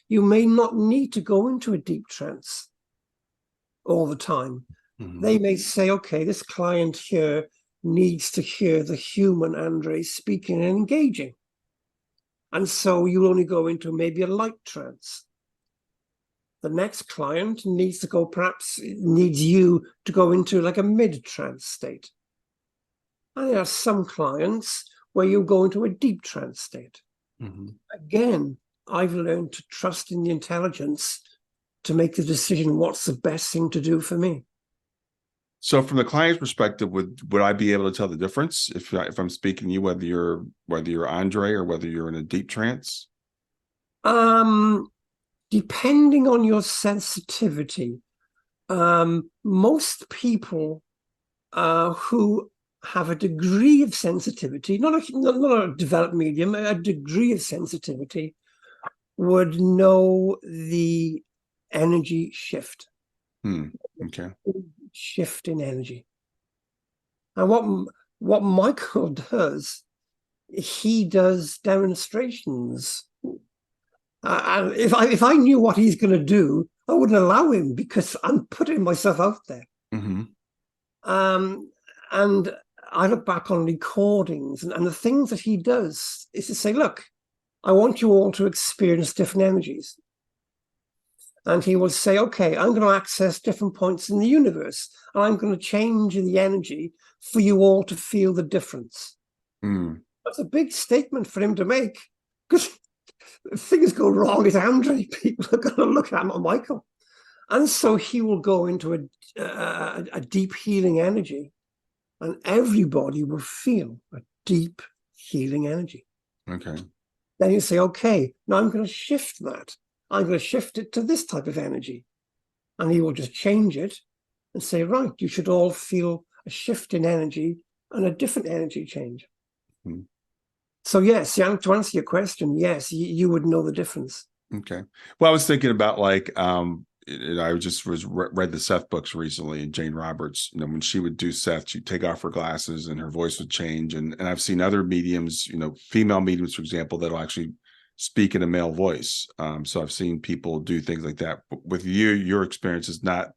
you may not need to go into a deep trance all the time. They may say, okay, this client here needs to hear the human Andre speaking and engaging. And so you only go into maybe a light trance. The next client needs you to go into like a mid-trance state. And there are some clients where you go into a deep trance state. Again, I've learned to trust in the intelligence to make the decision what's the best thing to do for me. So from the client's perspective, would I be able to tell the difference if I'm speaking to you, whether you're Andre or whether you're in a deep trance? Depending on your sensitivity, most people who have a degree of sensitivity, not a developed medium, a degree of sensitivity, would know the energy shift. Okay. Shift in energy. And what Michael does, he does demonstrations. And if I knew what he's going to do, I wouldn't allow him because I'm putting myself out there. And I look back on recordings and the things that he does is to say, look, I want you all to experience different energies. And he will say, okay, I'm going to access different points in the universe. And I'm going to change the energy for you all to feel the difference. That's a big statement for him to make. Because if things go wrong, it's Andre. People are going to look at him at Michael. And so he will go into a deep healing energy. And everybody will feel a deep healing energy. Okay. Then you say, okay, now I'm going to shift that. I'm going to shift it to this type of energy. And he will just change it and say, right, you should all feel a shift in energy and a different energy change. So yes, to answer your question, yes, you would know the difference. Okay. Well, I was thinking about like, I just read the Seth books recently, and Jane Roberts, when she would do Seth, she'd take off her glasses and her voice would change. And I've seen other mediums, female mediums, for example, that'll actually speak in a male voice. So I've seen people do things like that. But with you, your experience is not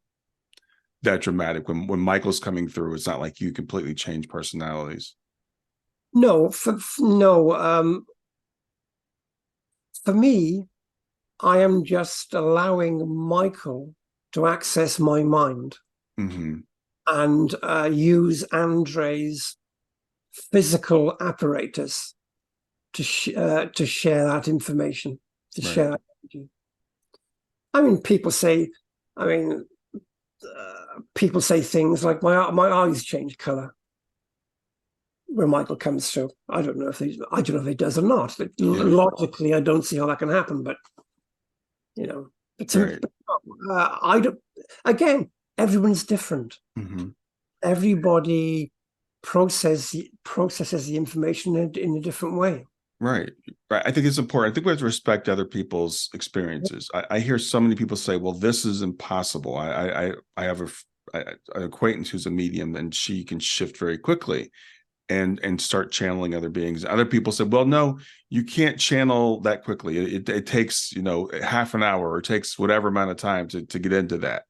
that dramatic. When Michael's coming through, it's not like you completely change personalities. No, for me, I am just allowing Michael to access my mind and use Andre's physical apparatus to share that information, to share that energy. I mean, people say things like my eyes change color when Michael comes through. I don't know if he does or not. Logically, I don't see how that can happen, but I don't. Again, everyone's different. Everybody processes the information in a different way. Right. I think it's important. I think we have to respect other people's experiences. I hear so many people say, well, this is impossible. I have an acquaintance who's a medium and she can shift very quickly. and start channeling other beings. Other people said, well, no, you can't channel that quickly. It takes, half an hour, or it takes whatever amount of time to get into that.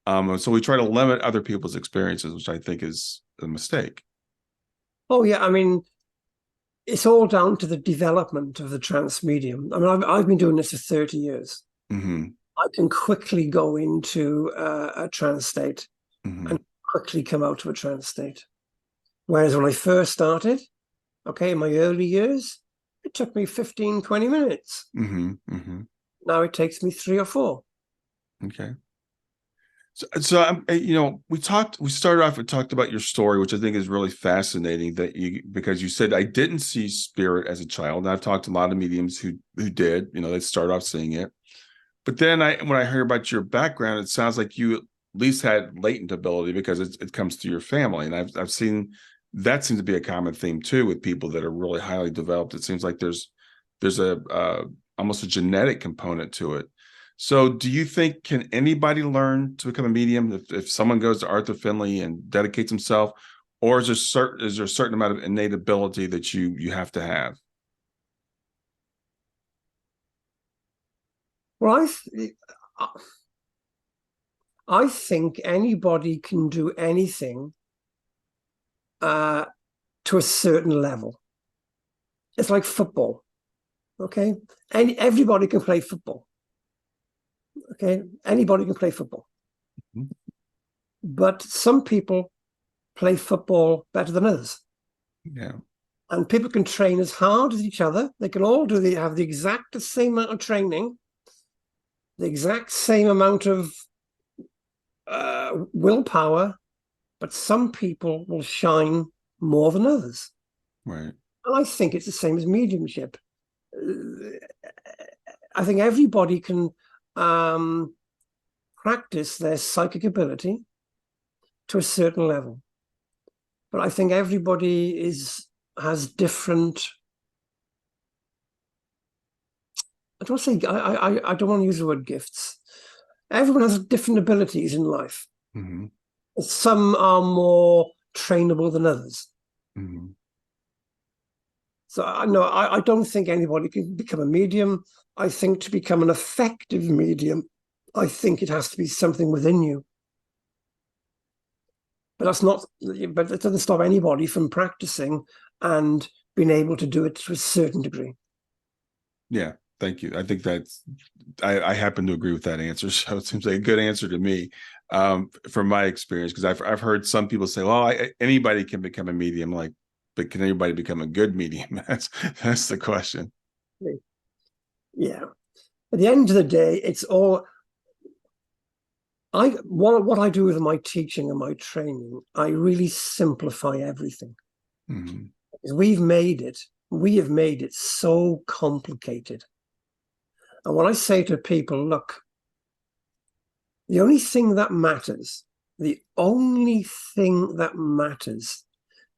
So we try to limit other people's experiences, which I think is a mistake. Oh, yeah. I mean, it's all down to the development of the trance medium. I mean, I've been doing this for 30 years. Mm-hmm. I can quickly go into a trance state Mm-hmm. and quickly come out of a trance state. Whereas when I first started, in my early years, it took me 15, 20 minutes. Mm-hmm. Mm-hmm. Now it takes me 3 or 4. Okay. So we started off and talked about your story, which I think is really fascinating because you said, I didn't see spirit as a child. And I've talked to a lot of mediums who did, they start off seeing it. But then when I hear about your background, it sounds like you at least had latent ability because it comes through your family. And I've seen that seems to be a common theme too with people that are really highly developed. It seems like there's a almost a genetic component to it. So do you think, can anybody learn to become a medium if someone goes to Arthur Findlay and dedicates himself, or is there a certain amount of innate ability that you have to have? Well, I think anybody can do anything to a certain level. It's like football, okay? And everybody can play football, okay? Anybody can play football. Mm-hmm. But some people play football better than others. Yeah. And people can train as hard as each other. They can all have the exact same amount of training, the exact same amount of willpower, but some people will shine more than others. Right. And I think it's the same as mediumship. I think everybody can practice their psychic ability to a certain level. But I think everybody has different. I don't want to use the word gifts. Everyone has different abilities in life. Mm-hmm. Some are more trainable than others. Mm-hmm. So I don't think anybody can become a medium. I think to become an effective medium, I think it has to be something within you. But it doesn't stop anybody from practicing and being able to do it to a certain degree. Yeah, thank you. I think I happen to agree with that answer. So it seems like a good answer to me, from my experience, because I've heard some people say, well, anybody can become a medium, like, but can anybody become a good medium? That's the question. Yeah. At the end of the day, it's all what I do with my teaching and my training, I really simplify everything. Mm-hmm. Because we have made it so complicated. And when I say to people, look, the only thing that matters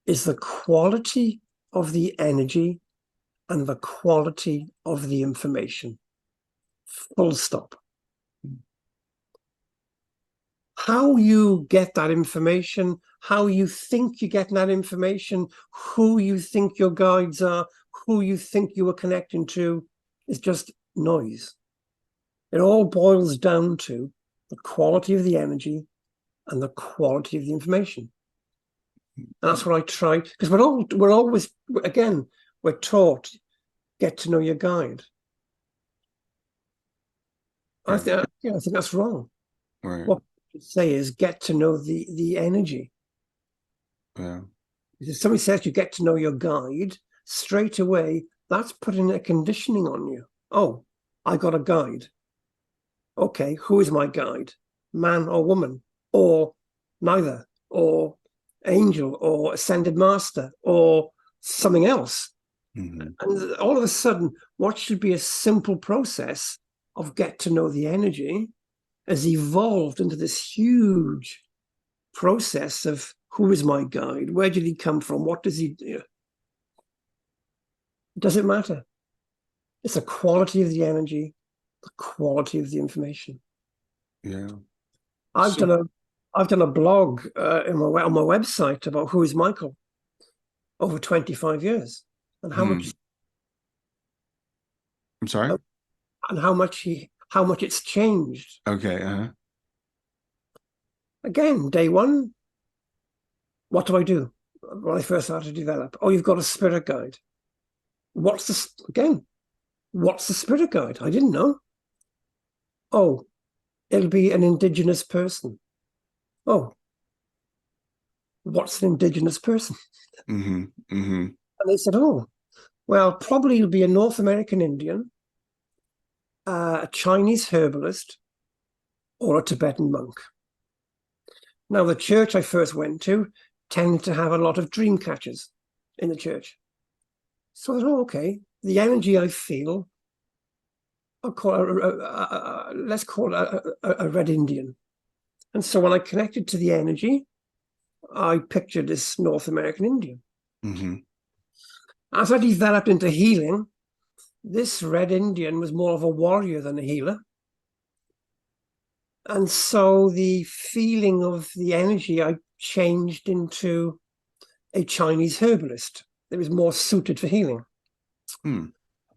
is the quality of the energy and the quality of the information. Full stop. How you get that information, how you think you're getting that information, who you think your guides are, who you think you are connecting to, is just noise. It all boils down to the quality of the energy and the quality of the information. And that's what I try, because we're always, again, we're taught, get to know your guide. Right. I think that's wrong. Right. What you say is get to know the energy. Yeah. If somebody says you get to know your guide, straight away, that's putting a conditioning on you. Oh, I got a guide. Okay, who is my guide? Man or woman? Or neither? Or angel or ascended master or something else? Mm-hmm. And all of a sudden, what should be a simple process of get to know the energy has evolved into this huge process of who is my guide? Where did he come from? What does he do? Does it matter? It's the quality of the energy, the quality of the information. Yeah. I've done a blog on my website about who is Michael. over 25 years. And how Hmm. much I'm sorry. and how much it's changed. Okay. Again, day one, what do I do when I first started to develop? Oh, you've got a spirit guide. What's the spirit guide? I didn't know. Oh, it'll be an indigenous person. Oh, what's an indigenous person? Mm-hmm. Mm-hmm. And they said, oh, well, probably it'll be a North American Indian, a Chinese herbalist, or a Tibetan monk. Now, the church I first went to tended to have a lot of dream catchers in the church. So I thought, oh, okay, the energy I feel, let's call it a red Indian. And so when I connected to the energy, I pictured this North American Indian. Mm-hmm. As I developed into healing, this red Indian was more of a warrior than a healer. And so the feeling of the energy I changed into a Chinese herbalist that was more suited for healing. Hmm.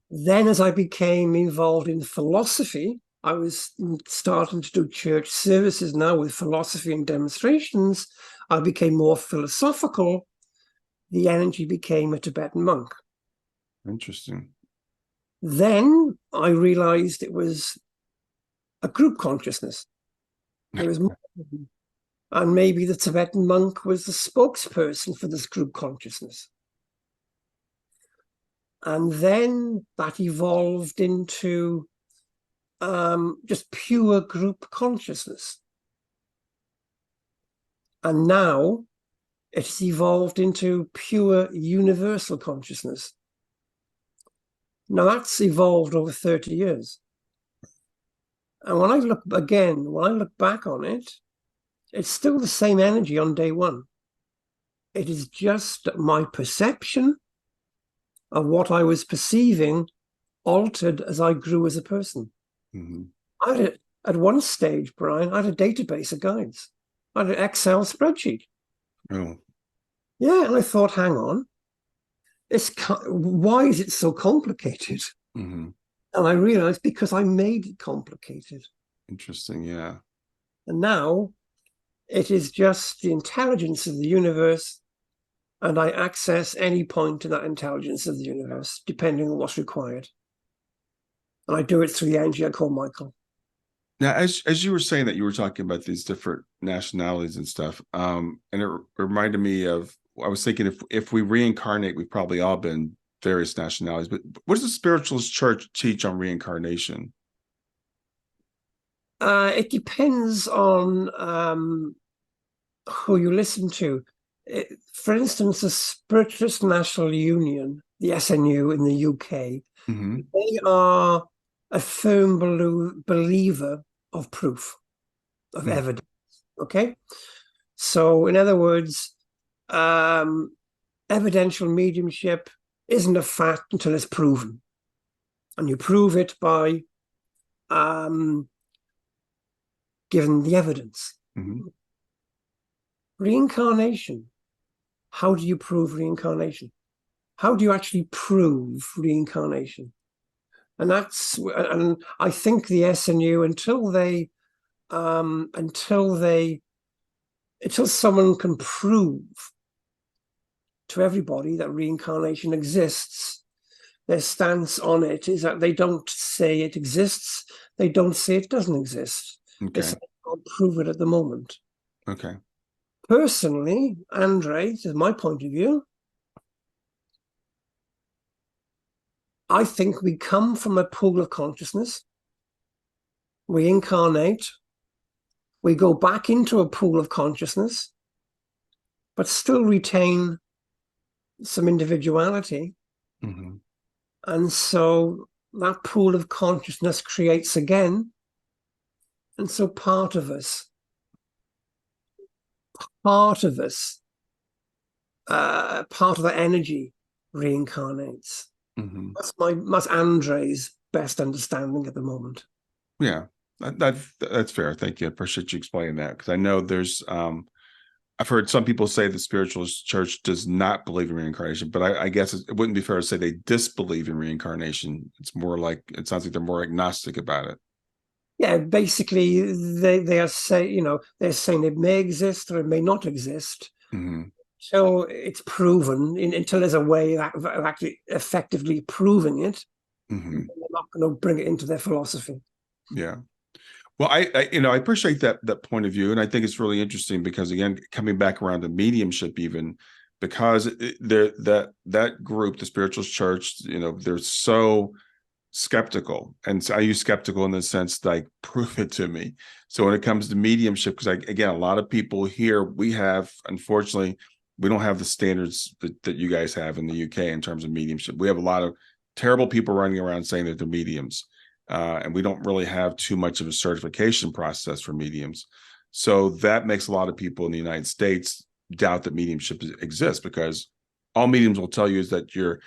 Then as I became involved in philosophy, I was starting to do church services now with philosophy and demonstrations. I became more philosophical. The energy became a Tibetan monk. Interesting. Then I realized it was a group consciousness. There was more. And maybe the Tibetan monk was the spokesperson for this group consciousness. And then that evolved into just pure group consciousness. And now it's evolved into pure universal consciousness. Now that's evolved over 30 years. And when I look back on it, it's still the same energy on day one. It is just my perception of what I was perceiving altered as I grew as a person. Mm-hmm. At one stage, Brian, I had a database of guides. I had an Excel spreadsheet. Oh. Yeah, and I thought, hang on, why is it so complicated? Mm-hmm. And I realized because I made it complicated. Interesting. Yeah. And now it is just the intelligence of the universe, and I access any point in that intelligence of the universe, depending on what's required. And I do it through the energy I call Michael. Now, as you were saying that you were talking about these different nationalities and stuff, and it reminded me of, I was thinking if we reincarnate, we've probably all been various nationalities. But what does the spiritualist church teach on reincarnation? It depends on who you listen to. For instance, the Spiritualist National Union, the SNU in the UK, Mm-hmm. they are a firm believer of proof, of evidence. Okay? So, in other words, evidential mediumship isn't a fact until it's proven. And you prove it by given the evidence. Mm-hmm. Reincarnation. How do you prove reincarnation? How do you actually prove reincarnation? And I think the SNU, until someone can prove to everybody that reincarnation exists, their stance on it is that they don't say it exists, they don't say it doesn't exist. Okay. They say they can't prove it at the moment. Okay. Personally, Andre, this is my point of view, I think we come from a pool of consciousness, we incarnate, we go back into a pool of consciousness, but still retain some individuality. Mm-hmm. And so that pool of consciousness creates again. And so part of us, part of the energy reincarnates. Mm-hmm. That's Andre's best understanding at the moment. Yeah, that's fair. Thank you. I appreciate you explaining that, because I know there's I've heard some people say the spiritualist church does not believe in reincarnation, but I guess it wouldn't be fair to say they disbelieve in reincarnation. It's more like, it sounds like they're more agnostic about it. Yeah, basically they are they're saying it may exist or it may not exist. Mm-hmm. So it's proven until there's a way of actually effectively proving it. Mm-hmm. They're not going to bring it into their philosophy. Yeah. Well, I appreciate that point of view, and I think it's really interesting because, again, coming back around to mediumship, even because that group, the spiritualist church, they're so skeptical, and so I use skeptical in the sense like prove it to me. So when it comes to mediumship, because again, a lot of people here, unfortunately, we don't have the standards that you guys have in the UK in terms of mediumship. We have a lot of terrible people running around saying that they're mediums. And we don't really have too much of a certification process for mediums. So that makes a lot of people in the United States doubt that mediumship exists, because all mediums will tell you is that your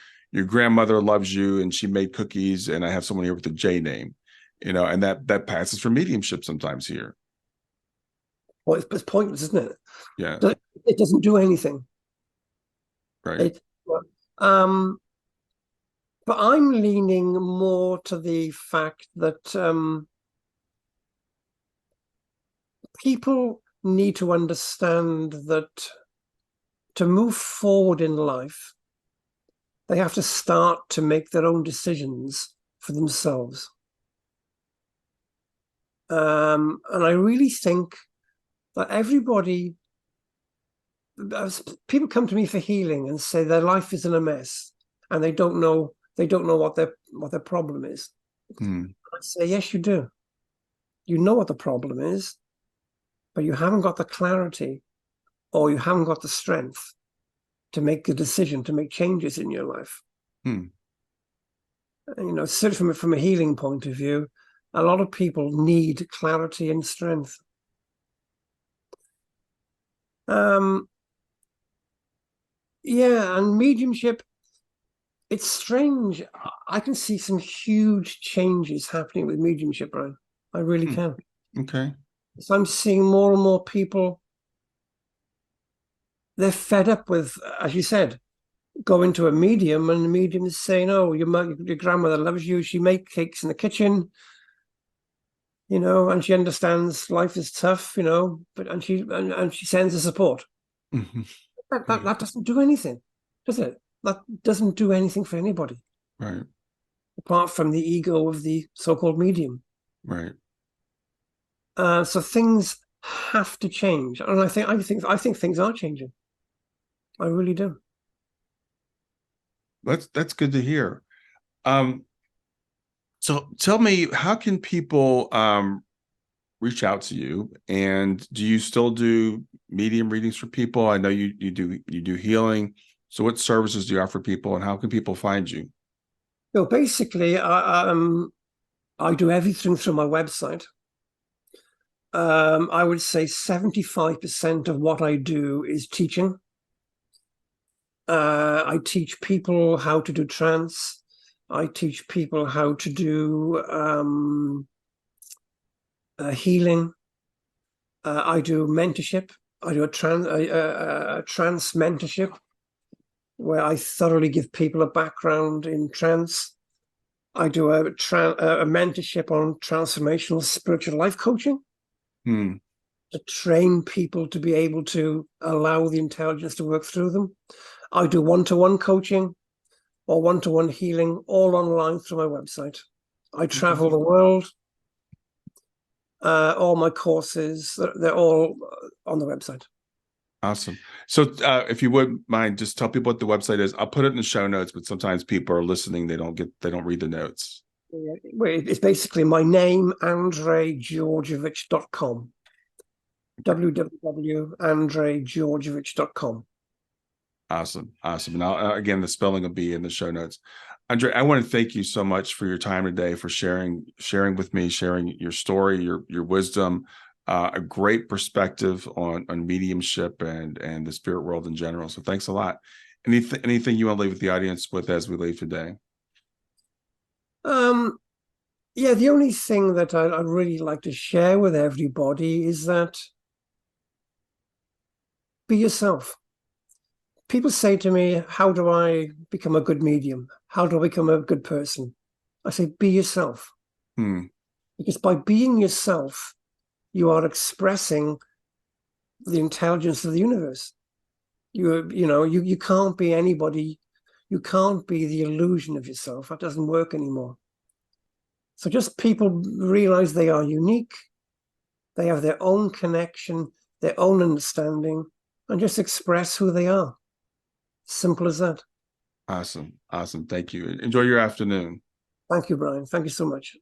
grandmother loves you and she made cookies, and I have someone here with a J name, and that passes for mediumship sometimes here. Well, it's pointless, isn't it? Yeah. It doesn't do anything. Right. But I'm leaning more to the fact that people need to understand that to move forward in life, they have to start to make their own decisions for themselves. And I really think that everybody, as people come to me for healing and say their life is in a mess and they don't know what their problem is. I say, yes, you do. You know what the problem is, but you haven't got the clarity, or you haven't got the strength to make a decision, to make changes in your life. Certainly from a healing point of view, a lot of people need clarity and strength. Yeah, and mediumship, it's strange. I can see some huge changes happening with mediumship, Brian. I really can. Okay. So I'm seeing more and more people, they're fed up with, as you said, going to a medium, and the medium is saying, oh, your grandmother loves you. She makes cakes in the kitchen, and she understands life is tough, but and she sends the support. Mm-hmm. That doesn't do anything, does it? That doesn't do anything for anybody. Right. Apart from the ego of the so-called medium. Right. So things have to change, and I think things are changing. I really do. That's good to hear. So tell me, how can people reach out to you, and do you still do medium readings for people? I know you do healing. So what services do you offer people, and how can people find you? So basically, I do everything through my website. I would say 75% of what I do is teaching. I teach people how to do trance. I teach people how to do healing. I do mentorship. I do a trance mentorship, where I thoroughly give people a background in trance. I do a mentorship on transformational spiritual life coaching to train people to be able to allow the intelligence to work through them. I do one-to-one coaching or one-to-one healing, all online through my website. I travel the world. All my courses, they're all on the website. Awesome. So if you wouldn't mind, just tell people what the website is. I'll put it in the show notes, but sometimes people are listening, they don't read the notes. It's basically my name, AndreDjordjevicth.com. www.AndreDjordjevicth.com. Awesome. And again, the spelling will be in the show notes. Andre, I want to thank you so much for your time today, for sharing with me, sharing your story, your wisdom, a great perspective on mediumship and the spirit world in general. So thanks a lot. Anything you want to leave with the audience with as we leave today? Yeah, the only thing that I'd really like to share with everybody is that Be yourself. People say to me, how do I become a good medium? How do I become a good person? I say, be yourself. Because by being yourself, you are expressing the intelligence of the universe. You can't be anybody. You can't be the illusion of yourself. That doesn't work anymore. So just people realize they are unique. They have their own connection, their own understanding, and just express who they are. Simple as that. Awesome. Awesome. Thank you. Enjoy your afternoon. Thank you, Brian. Thank you so much.